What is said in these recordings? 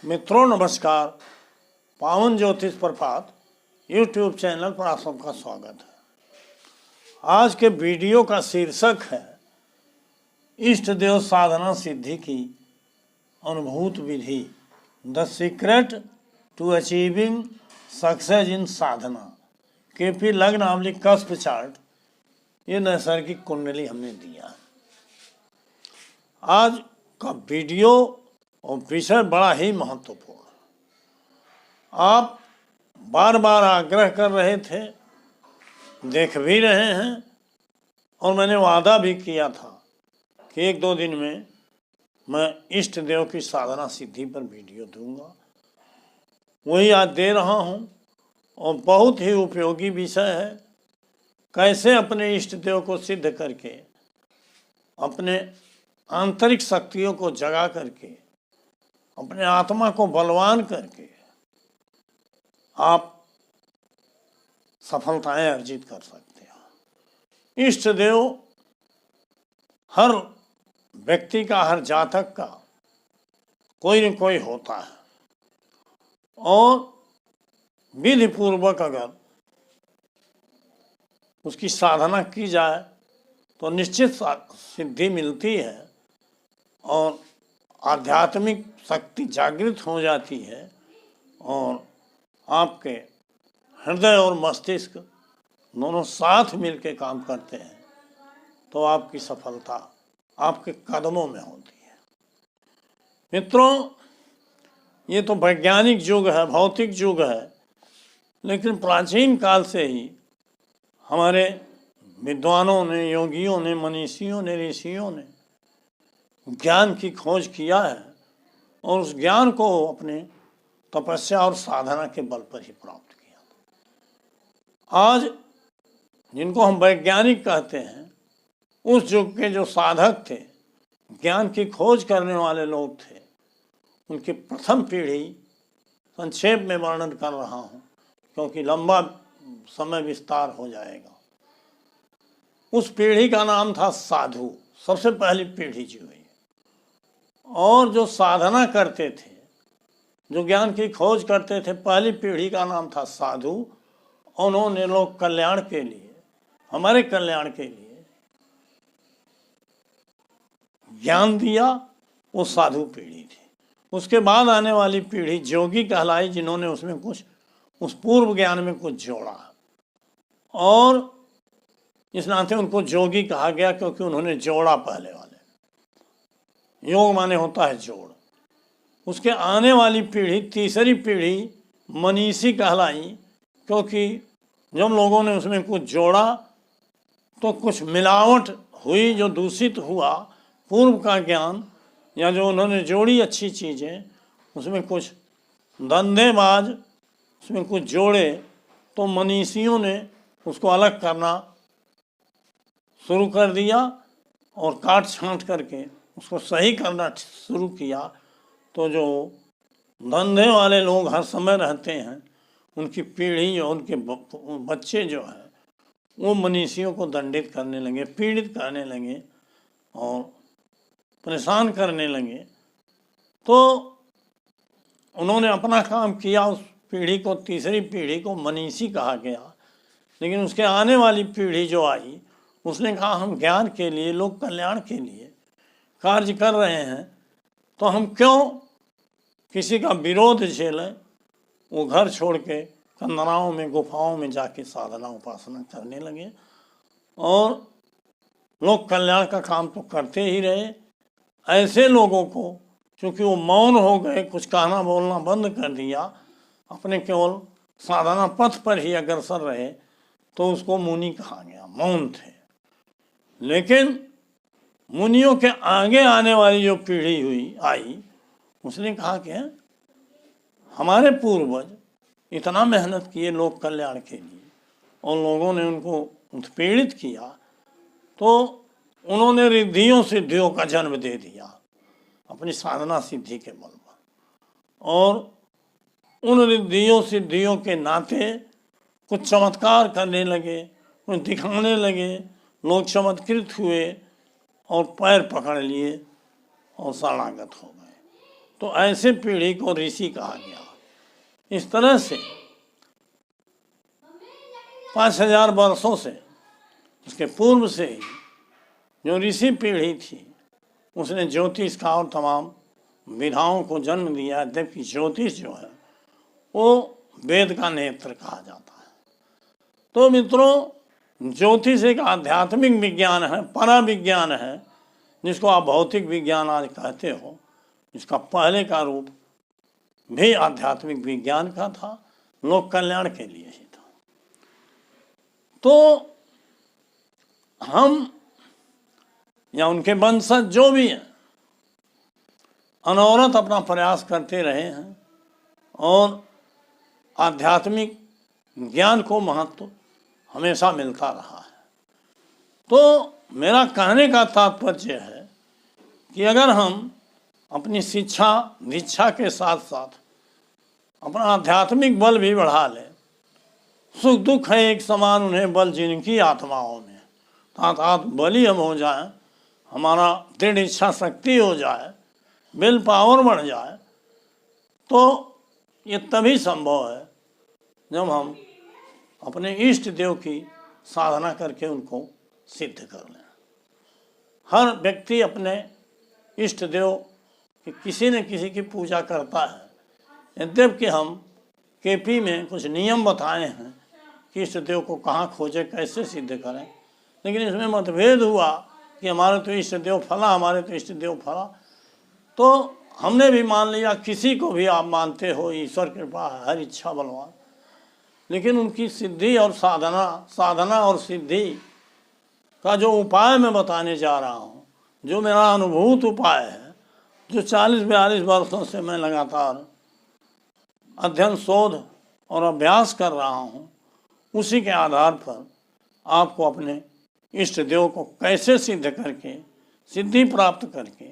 मित्रों नमस्कार। पावन ज्योतिष प्रभात यूट्यूब चैनल पर आप सबका स्वागत है। आज के वीडियो का शीर्षक है इष्ट देव साधना सिद्धि की अनुभूत विधि, the secret to achieving success in sadhana. KP लग्न आमली कस्प चार्ट, ये नैसर्गिक कुंडली हमने दिया है। आज का वीडियो और विषय बड़ा ही महत्वपूर्ण है। आप बार बार आग्रह कर रहे थे, देख भी रहे हैं, और मैंने वादा भी किया था कि एक दो दिन में मैं इष्ट देव की साधना सिद्धि पर वीडियो दूंगा। वही आज दे रहा हूं और बहुत ही उपयोगी विषय है। कैसे अपने इष्ट देव को सिद्ध करके, अपने आंतरिक शक्तियों को जगा करके, अपने आत्मा को बलवान करके आप सफलताएं अर्जित कर सकते हो। इष्ट देव हर व्यक्ति का, हर जातक का कोई न कोई होता है, और विधि पूर्वक अगर उसकी साधना की जाए तो निश्चित सिद्धि मिलती है और आध्यात्मिक शक्ति जागृत हो जाती है, और आपके हृदय और मस्तिष्क दोनों साथ मिलकर काम करते हैं तो आपकी सफलता आपके कदमों में होती है। मित्रों, ये तो वैज्ञानिक युग है, भौतिक युग है, लेकिन प्राचीन काल से ही हमारे विद्वानों ने, योगियों ने, मनीषियों ने, ऋषियों ने ज्ञान की खोज किया है, और उस ज्ञान को अपने तपस्या और साधना के बल पर ही प्राप्त किया। आज जिनको हम वैज्ञानिक कहते हैं, उस युग के जो साधक थे, ज्ञान की खोज करने वाले लोग थे, उनकी प्रथम पीढ़ी संक्षेप में वर्णन कर रहा हूँ क्योंकि लंबा समय विस्तार हो जाएगा। उस पीढ़ी का नाम था साधु। सबसे पहली पीढ़ी जो हुई, और जो साधना करते थे, जो ज्ञान की खोज करते थे, पहली पीढ़ी का नाम था साधु। उन्होंने लोक कल्याण के लिए, हमारे कल्याण के लिए ज्ञान दिया। वो साधु पीढ़ी थी। उसके बाद आने वाली पीढ़ी जोगी कहलाई, जिन्होंने उसमें कुछ, उस पूर्व ज्ञान में कुछ जोड़ा, और इस नाते उनको जोगी कहा गया क्योंकि उन्होंने जोड़ा पहले वाले। योग माने होता है जोड़। उसके आने वाली पीढ़ी, तीसरी पीढ़ी, मनीषी कहलाई, क्योंकि जब लोगों ने उसमें कुछ जोड़ा तो कुछ मिलावट हुई, जो दूषित हुआ पूर्व का ज्ञान, या जो उन्होंने जोड़ी अच्छी चीज़ें, उसमें कुछ धंधेबाज उसमें कुछ जोड़े, तो मनीषियों ने उसको अलग करना शुरू कर दिया और काट छांट करके उसको सही करना शुरू किया। तो जो धंधे वाले लोग हर समय रहते हैं, उनकी पीढ़ी और उनके बच्चे जो है, वो मनीषियों को दंडित करने लगे, पीड़ित करने लगे और परेशान करने लगे। तो उन्होंने अपना काम किया। उस पीढ़ी को, तीसरी पीढ़ी को मनीषी कहा गया। लेकिन उसके आने वाली पीढ़ी जो आई, उसने कहा हम ज्ञान के लिए, लोक कल्याण के लिए कार्य कर रहे हैं, तो हम क्यों किसी का विरोध झेलें। वो घर छोड़ के कंदराओं में, गुफाओं में जाके साधना उपासना करने लगे, और लोक कल्याण का काम तो करते ही रहे। ऐसे लोगों को, क्योंकि वो मौन हो गए, कुछ कहना बोलना बंद कर दिया, अपने केवल साधना पथ पर ही अग्रसर रहे, तो उसको मुनि कहा गया, मौन थे। लेकिन मुनियों के आगे आने वाली जो पीढ़ी आई, उसने कहा कि हमारे पूर्वज इतना मेहनत किए लोक कल्याण के लिए, और लोगों ने उनको उत्पीड़ित किया, तो उन्होंने रिद्धियों सिद्धियों का जन्म दे दिया अपनी साधना सिद्धि के बल पर, और उन रिद्धियों सिद्धियों के नाते कुछ चमत्कार करने लगे, कुछ दिखाने लगे। लोग चमत्कृत हुए और पैर पकड़ लिए और शरणागत हो गए। तो ऐसे पीढ़ी को ऋषि कहा गया। इस तरह से 5000 वर्षों से, उसके पूर्व से ही जो ऋषि पीढ़ी थी उसने ज्योतिष का और तमाम विधाओं को जन्म दिया। जबकि ज्योतिष जो है वो वेद का नेत्र कहा जाता है। तो मित्रों, ज्योतिष एक आध्यात्मिक विज्ञान है, परा विज्ञान है, जिसको आप भौतिक विज्ञान आज कहते हो। इसका पहले का रूप भी आध्यात्मिक विज्ञान का था, लोक कल्याण के लिए ही था। तो हम या उनके वंशज जो भी हैं अनवरत अपना प्रयास करते रहे हैं और आध्यात्मिक ज्ञान को महत्व हमेशा मिलता रहा है। तो मेरा कहने का तात्पर्य है कि अगर हम अपनी शिक्षा दीक्षा के साथ साथ अपना आध्यात्मिक बल भी बढ़ा लें, सुख दुख है एक समान उन्हें बल जिनकी आत्माओं में, तात बली हम हो जाए, हमारा दृढ़ इच्छा शक्ति हो जाए, विल पावर बढ़ जाए, तो ये तभी संभव है जब हम अपने इष्ट देव की साधना करके उनको सिद्ध कर लें। हर व्यक्ति अपने इष्ट देव की किसी न किसी की पूजा करता है। यद्यपि हम केपी में कुछ नियम बताए हैं कि इष्ट देव को कहाँ खोजें, कैसे सिद्ध करें, लेकिन इसमें मतभेद हुआ कि हमारे तो इष्ट देव फला, हमारे तो इष्ट देव फला। तो हमने भी मान लिया, किसी को भी आप मानते हो, ईश्वर कृपा है, हर इच्छा बलवान, लेकिन उनकी सिद्धि और साधना और सिद्धि का जो उपाय मैं बताने जा रहा हूँ, जो मेरा अनुभूत उपाय है, जो 40-42 वर्षों से मैं लगातार अध्ययन शोध और अभ्यास कर रहा हूँ, उसी के आधार पर आपको अपने इष्ट देव को कैसे सिद्ध करके, सिद्धि प्राप्त करके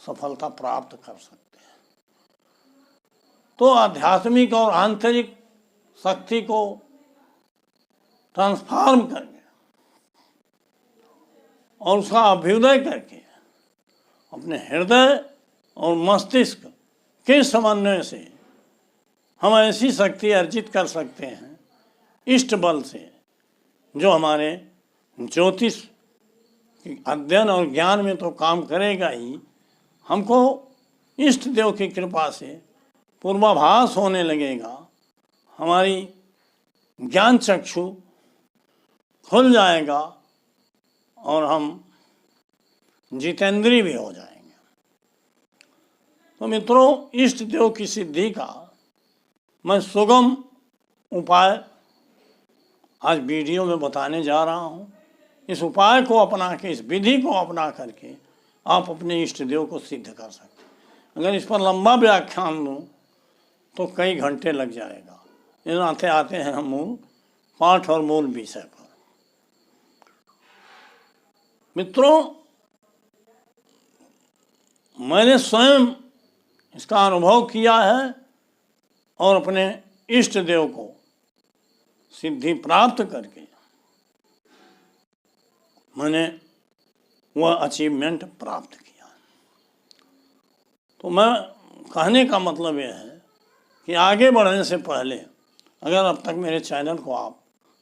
सफलता प्राप्त कर सकते हैं। तो आध्यात्मिक और आंतरिक शक्ति को ट्रांसफॉर्म करके और उसका अभ्युदय करके अपने हृदय और मस्तिष्क के समन्वय से हम ऐसी शक्ति अर्जित कर सकते हैं इष्ट बल से, जो हमारे ज्योतिष अध्ययन और ज्ञान में तो काम करेगा ही, हमको इष्ट देव की कृपा से पूर्वाभास होने लगेगा, हमारी ज्ञान चक्षु खुल जाएगा और हम जितेंद्रीय भी हो जाएंगे। तो मित्रों, इष्ट देव की सिद्धि का मैं सुगम उपाय आज वीडियो में बताने जा रहा हूँ। इस उपाय को अपना के, इस विधि को अपना करके आप अपने इष्ट देव को सिद्ध कर सकते हैं। अगर इस पर लंबा व्याख्यान दूँ तो कई घंटे लग जाएगा। इन आते आते हैं हम मूल पाठ और मूल विषय पर। मित्रों, मैंने स्वयं इसका अनुभव किया है और अपने इष्ट देव को सिद्धि प्राप्त करके मैंने वह अचीवमेंट प्राप्त किया। तो मैं कहने का मतलब यह है कि आगे बढ़ने से पहले अगर अब तक मेरे चैनल को आप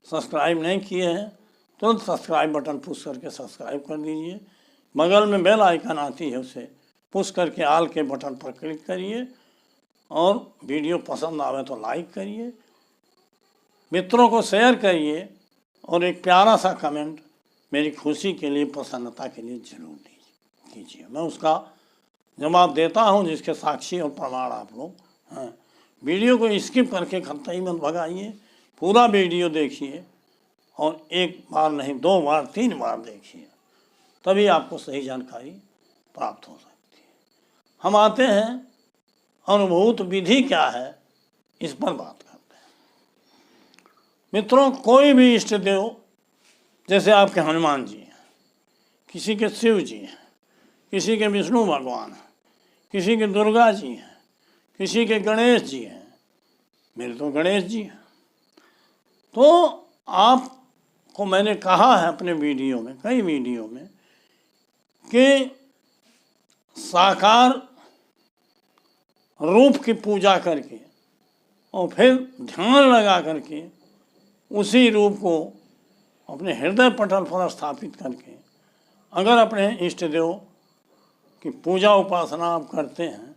सब्सक्राइब नहीं किए हैं तो सब्सक्राइब बटन पुश करके सब्सक्राइब कर दीजिए। बगल में बेल आइकन आती है, उसे पुश करके आल के बटन पर क्लिक करिए और वीडियो पसंद आवे तो लाइक करिए, मित्रों को शेयर करिए और एक प्यारा सा कमेंट मेरी खुशी के लिए, प्रसन्नता के लिए जरूर कीजिए। मैं उसका जवाब देता हूं, जिसके साक्षी और प्रमाण आप लोग हैं। वीडियो को स्किप करके कतई मत भगाइए, पूरा वीडियो देखिए और एक बार नहीं 2 बार 3 बार देखिए, तभी आपको सही जानकारी प्राप्त हो सकती है। हम आते हैं अनुभूत विधि क्या है, इस पर बात करते हैं। मित्रों, कोई भी इष्ट देव, जैसे आपके हनुमान जी हैं, किसी के शिव जी हैं, किसी के विष्णु भगवान हैं, किसी के दुर्गा जी हैं, किसी के गणेश जी हैं, मेरे तो गणेश जी हैं। तो आपको मैंने कहा है अपने वीडियो में, कई वीडियो में, कि साकार रूप की पूजा करके और फिर ध्यान लगा करके उसी रूप को अपने हृदय पटल पर स्थापित करके अगर अपने इष्ट देव की पूजा उपासना आप करते हैं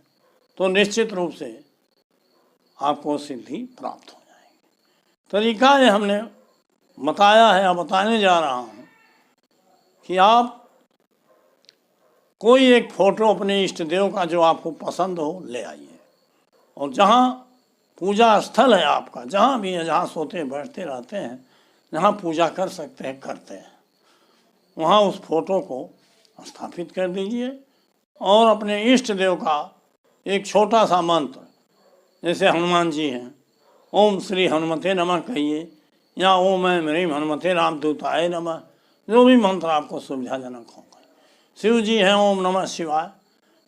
तो निश्चित रूप से आपको सिद्धि प्राप्त हो जाएगी। तरीका ये हमने बताया है या बताने जा रहा हूँ कि आप कोई एक फोटो अपने इष्ट देव का जो आपको पसंद हो ले आइए और जहाँ पूजा स्थल है आपका, जहाँ भी है, जहाँ सोते बैठते रहते हैं, जहाँ पूजा कर सकते हैं करते हैं, वहाँ उस फोटो को स्थापित कर दीजिए और अपने इष्ट देव का एक छोटा सा मंत्र, जैसे हनुमान जी हैं, ओम श्री हनुमते नमः कहिए या ओम ऐं ह्रीं हनुमते रामदूताय नमः, जो भी मंत्र आपको सुविधाजनक होगा। शिव जी हैं ओम नमः शिवाय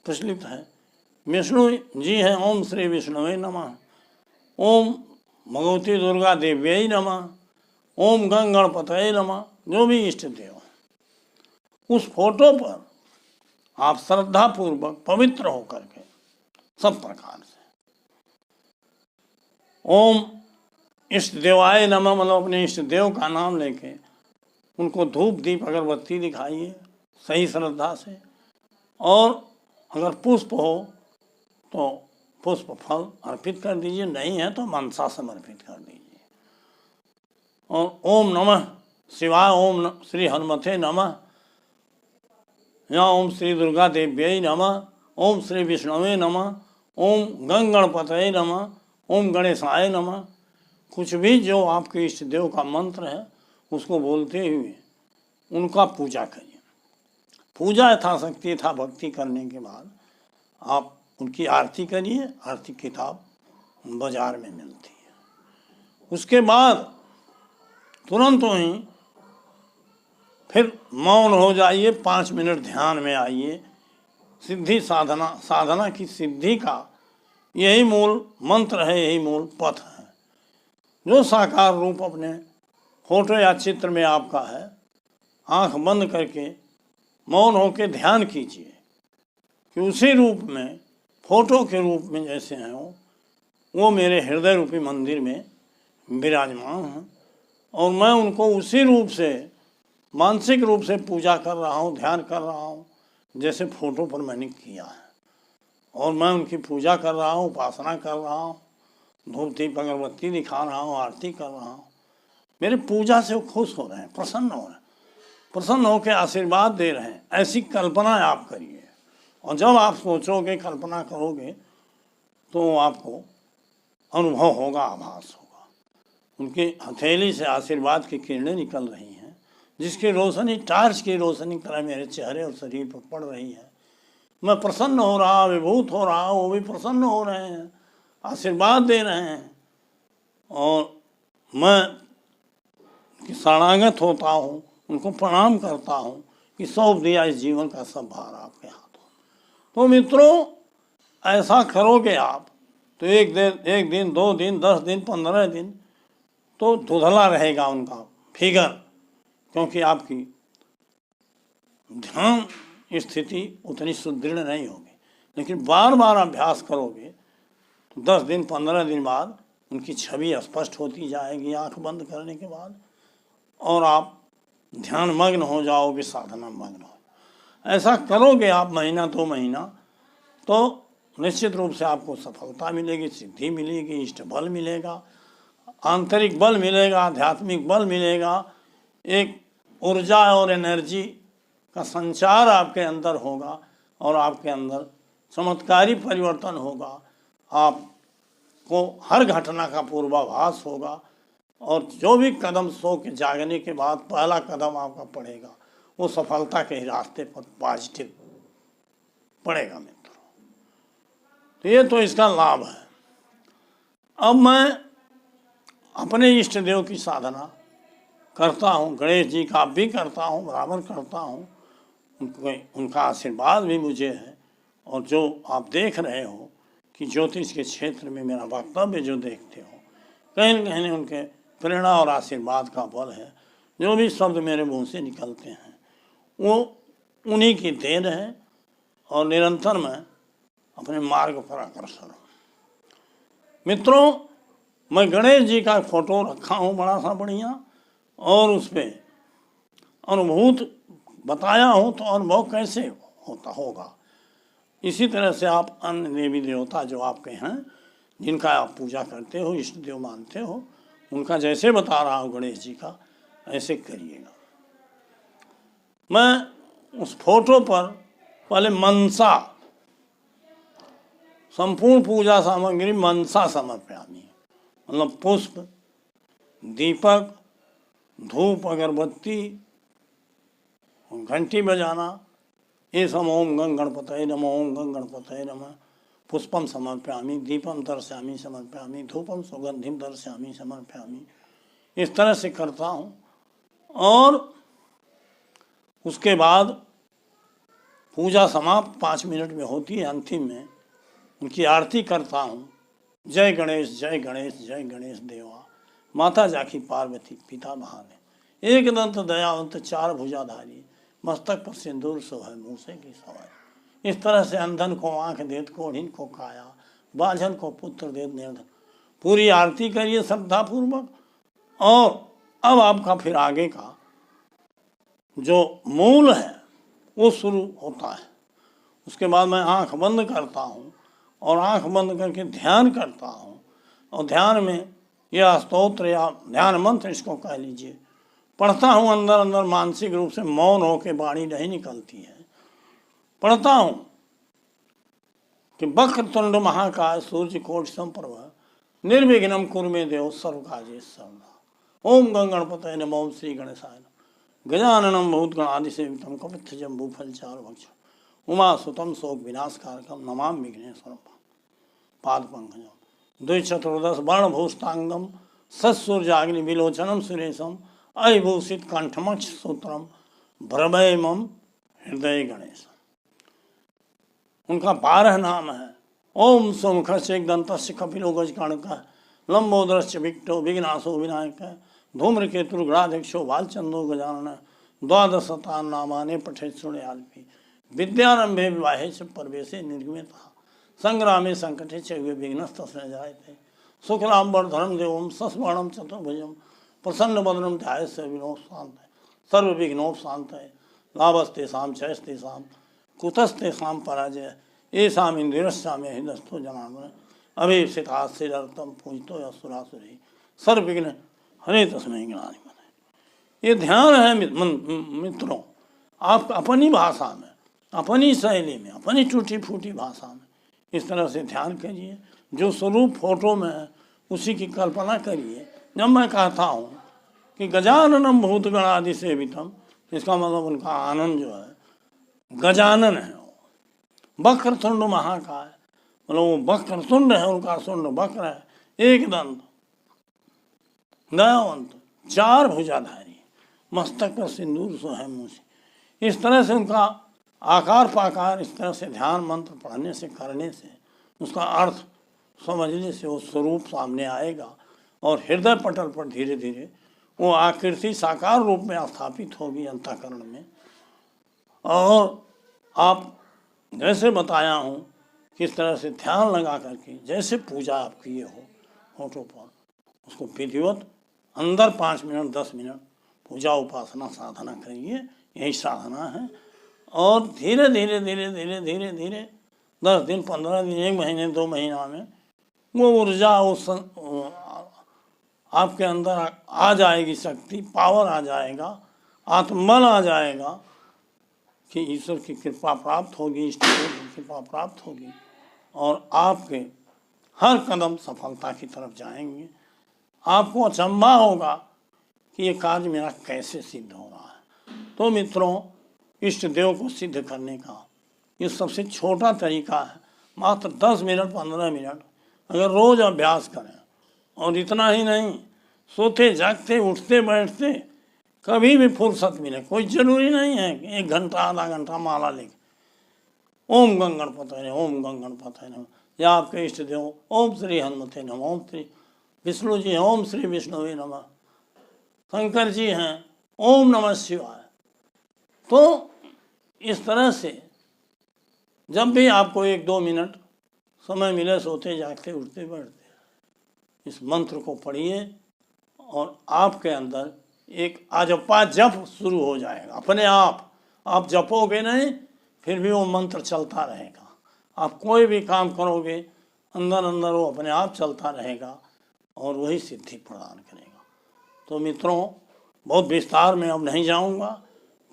प्रचलित है, विष्णु जी हैं ओम श्री विष्णुवे नमः, ओम भगवती दुर्गा देव्यै नमः, ओम गण गणपतये नमः, जो भी इष्ट देव उस फोटो पर आप श्रद्धापूर्वक पवित्र होकर के सब प्रकार से ओम इष्ट देवाय नमः मतलब अपने इष्ट देव का नाम लेके उनको धूप दीप अगरबत्ती दिखाइए सही श्रद्धा से, और अगर पुष्प हो तो पुष्प फल अर्पित कर दीजिए, नहीं है तो मनसा समर्पित कर दीजिए। और ओम नमः शिवाय ओम श्री हनुमते नमः या ओम श्री दुर्गा देव्यै नमः, ओम श्री विष्णुवे नमः, ओम गण गणपतये नमः, ओम गणेशाय नमः, कुछ भी जो आपके इष्ट देव का मंत्र है उसको बोलते हुए उनका पूजा करिए। पूजा यथाशक्ति यथा भक्ति करने के बाद आप उनकी आरती करिए, आरती किताब बाजार में मिलती है। उसके बाद तुरंत ही फिर मौन हो जाइए, 5 मिनट ध्यान में आइए। सिद्धि साधना की सिद्धि का यही मूल मंत्र है, यही मूल पथ है। जो साकार रूप अपने फोटो या चित्र में आपका है, आंख बंद करके मौन होकर ध्यान कीजिए कि उसी रूप में फोटो के रूप में जैसे हैं वो मेरे हृदय रूपी मंदिर में विराजमान हैं और मैं उनको उसी रूप से मानसिक रूप से पूजा कर रहा हूँ, ध्यान कर रहा हूँ जैसे फोटो पर मैंने किया है, और मैं उनकी पूजा कर रहा हूँ, उपासना कर रहा हूँ, धूप दीप अगरबत्ती दिखा रहा हूँ, आरती कर रहा हूँ। मेरे पूजा से वो खुश हो रहे हैं, प्रसन्न हो रहे हैं, प्रसन्न होकर आशीर्वाद दे रहे हैं। ऐसी कल्पना आप करिए, और जब आप सोचोगे, कल्पना करोगे तो आपको अनुभव होगा, आभास होगा। उनकी हथेली से आशीर्वाद की किरणें निकल रही हैं, जिसकी रोशनी टार्च की रोशनी तरह मेरे चेहरे और शरीर पर पड़ रही है। मैं प्रसन्न हो रहा, विभूत हो रहा, वो भी प्रसन्न हो रहे हैं, आशीर्वाद दे रहे हैं, और मैं शरणागत होता हूँ, उनको प्रणाम करता हूँ कि सौंप दिया इस जीवन का सब भार आपके हाथों। तो मित्रों, ऐसा करोगे आप तो एक दिन 2 दिन 10 दिन 15 दिन तो धुंधला रहेगा उनका फिगर, क्योंकि आपकी ध्यान स्थिति उतनी सुदृढ़ नहीं होगी। लेकिन बार बार अभ्यास करोगे तो 10 दिन 15 दिन बाद उनकी छवि स्पष्ट होती जाएगी आंख बंद करने के बाद, और आप ध्यान मग्न हो जाओगे, साधना मग्न हो। ऐसा करोगे आप महीना 2 महीना तो निश्चित रूप से आपको सफलता मिलेगी, सिद्धि मिलेगी, इष्ट बल मिलेगा, आंतरिक बल मिलेगा, आध्यात्मिक बल मिलेगा, एक ऊर्जा और एनर्जी का संचार आपके अंदर होगा और आपके अंदर चमत्कारी परिवर्तन होगा। आपको हर घटना का पूर्वाभास होगा, और जो भी कदम सो के जागने के बाद पहला कदम आपका पड़ेगा वो सफलता के रास्ते पर पॉजिटिव पड़ेगा मित्रों। तो ये तो इसका लाभ है। अब मैं अपने इष्ट देव की साधना करता हूँ, गणेश जी का भी करता हूँ, बराबर करता हूँ, उनका आशीर्वाद भी मुझे है। और जो आप देख रहे हो कि ज्योतिष के क्षेत्र में मेरा वक्तव्य जो देखते हो, कहीं न कहीं उनके प्रेरणा और आशीर्वाद का बल है। जो भी शब्द मेरे मुंह से निकलते हैं वो उन्हीं की देन है, और निरंतर मैं अपने मार्ग पर अग्रसर हूँ। मित्रों, मैं गणेश जी का फोटो रखा हूँ बड़ा सा बढ़िया, और उस पर अनुभूत बताया हूँ, तो अनुभव कैसे होता होगा। इसी तरह से आप अन्य देवी देवता जो आपके हैं, जिनका आप पूजा करते हो, इष्ट देव मानते हो, उनका जैसे बता रहा हूँ गणेश जी का, ऐसे करिएगा। मैं उस फोटो पर पहले मनसा, संपूर्ण पूजा सामग्री मनसा समर्पयामि, मतलब पुष्प, दीपक, धूप, अगरबत्ती, घंटी बजाना, ये सब ओम गंग गणपतये नमः, ओम गंग गणपतये नमः, पुष्पम समर्पयामि, दीपम दर्शयामि समर्पयामि, धूपम सुगंधिम दर्शयामि समर्पयामि, इस तरह से करता हूँ। और उसके बाद पूजा समाप्त 5 मिनट में होती है, अंतिम में उनकी आरती करता हूँ। जय गणेश जय गणेश जय गणेश देवा, माता जाकी पार्वती पिता महादेव, एक दंत दयावंत चार भुजाधारी, मस्तक पर सिंदूर सोहै मूसे की सवारी। इस तरह से अंधन को आंख देत, कोढ़िन को काया, बाझन को पुत्र देत निर्धन। पूरी आरती करिए श्रद्धापूर्वक। और अब आपका फिर आगे का जो मूल है वो शुरू होता है। उसके बाद मैं आंख बंद करता हूँ और आंख बंद करके ध्यान करता हूँ, और ध्यान में यह स्तोत्र या ध्यान मंत्र, इसको कह लीजिए, पढ़ता हूँ। अंदर अंदर मानसिक रूप से मौन होकर वाणी नहीं निकलती है। पढ़ता हूँ कि वक्रतुंड महाकाय सूर्यकोटि समप्रभ, निर्विघ्नं कुरु मे देव सर्वकार्येषु सर्वदा। ओम गंग गणपतये नमः, ओम श्री गणेशाय नमः। गजाननं भूतगणादिसेवितं कपित्थजम्बूफलचारुभक्षणं, उमासुतं शोकविनाशकारकं नमामि विघ्नेश्वरं पादपङ्कजं। द्विचतुर्दश वर्णभूषितांगं सत्सूर्याग्निविलोचनं सुरेशं, अविभूषित कंठमक्ष सूत्रम भ्रमयमं हृदय गणेश। उनका 12 नाम है। ओम सोमखस्य एकदंतस्य कपिलो गजकर्णकः, लंबोदरस्य विकटो विघ्नाशो विनायकः, धूम्रकेतुर्गणाध्यक्षो बालचंद्रो गजाननः, द्वादशतान् नामानि पठेत् शृणुयात्। विद्यारंभे विवाहे च प्रवेशे निर्गमेतः, संग्रामे संकटे च विघ्नस्तस्य जायते। शुक्लांबरधरं देवं शशिवर्णं चतुर्भुजं, प्रसन्नवदनं ध्यायेत् विघ्नोपशान्तये। सर्वविघ्नोपशान्तये लाभस्तेषां जयस्तेषां कुतस्तेषां पराजयः। येषाम् इन्द्रियस्यामे हृदस्थो जनार्दनः, अभीप्सितास्थिरर्तं पूजितो असुरासुरैः, सर्वविघ्न हरे तस्मै गणाधिपतये। ये ध्यान है मित्रों, आप अपनी भाषा में, अपनी शैली में, अपनी टूटी फूटी भाषा में इस तरह से ध्यान करिए। जो स्वरूप फोटो में है उसी की कल्पना करिए। जब मैं कहता हूँ कि गजाननम भूतगणादिसेवितम, इसका मतलब उनका आनंद जो है गजानन है। वक्रतुंड महाकाय, मतलब वो वक्रतुंड है, उनका तुंड वक्र है, एक दंत दयावंत चार भुजाधारी, मस्तक पर सिंदूर सोहै मूसे। इस तरह से उनका आकार पाकार, इस तरह से ध्यान मंत्र पढ़ने से, करने से, उसका अर्थ समझने से वो स्वरूप सामने आएगा और हृदय पटल पर धीरे धीरे वो आकृति साकार रूप में स्थापित होगी अंतःकरण में। और आप जैसे बताया हूँ किस तरह से ध्यान लगा करके जैसे पूजा आप किए हो फोटो पर, उसको विधिवत अंदर 5 मिनट 10 मिनट पूजा उपासना साधना करिए। यही साधना है। और धीरे धीरे धीरे धीरे धीरे धीरे 10 दिन 15 दिन 1 महीने 2 महीना में वो ऊर्जा उस आपके अंदर आ जाएगी, शक्ति पावर आ जाएगा, आत्मबल आ जाएगा कि ईश्वर की कृपा प्राप्त होगी, इष्ट देव की कृपा प्राप्त होगी और आपके हर कदम सफलता की तरफ जाएंगे। आपको अचंभा होगा कि ये कार्य मेरा कैसे सिद्ध हो रहा है। तो मित्रों, इष्ट देव को सिद्ध करने का ये सबसे छोटा तरीका है। मात्र 10 मिनट 15 मिनट अगर रोज अभ्यास करें, और इतना ही नहीं, सोते जागते उठते बैठते कभी भी फुर्सत मिले, कोई जरूरी नहीं है कि 1 घंटा आधा घंटा माला लेके ओम गंग गणपतये नमः, ओम गंग गणपतये नमः, या आपके इष्ट देव ओम श्री हनुमते नमः, ओम श्री विष्णु जी हैं ओम श्री विष्णुवे नमः, शंकर जी हैं ओम नमः शिवाय। तो इस तरह से जब भी आपको 1-2 मिनट समय मिले, सोते जागते उठते बैठते इस मंत्र को पढ़िए और आपके अंदर एक अजपा जप शुरू हो जाएगा अपने आप जपोगे नहीं, फिर भी वो मंत्र चलता रहेगा। आप कोई भी काम करोगे अंदर अंदर वो अपने आप चलता रहेगा और वही सिद्धि प्रदान करेगा। तो मित्रों, बहुत विस्तार में अब नहीं जाऊंगा,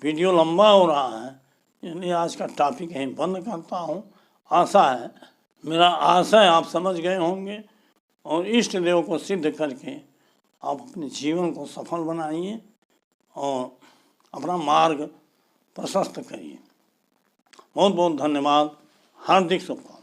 वीडियो लंबा हो रहा है, इसलिए आज का टॉपिक यहीं बंद करता हूँ। मेरा आशा है आप समझ गए होंगे और इष्ट देव को सिद्ध करके आप अपने जीवन को सफल बनाइए और अपना मार्ग प्रशस्त करिए। बहुत बहुत धन्यवाद। हार्दिक शुभकामनाएं।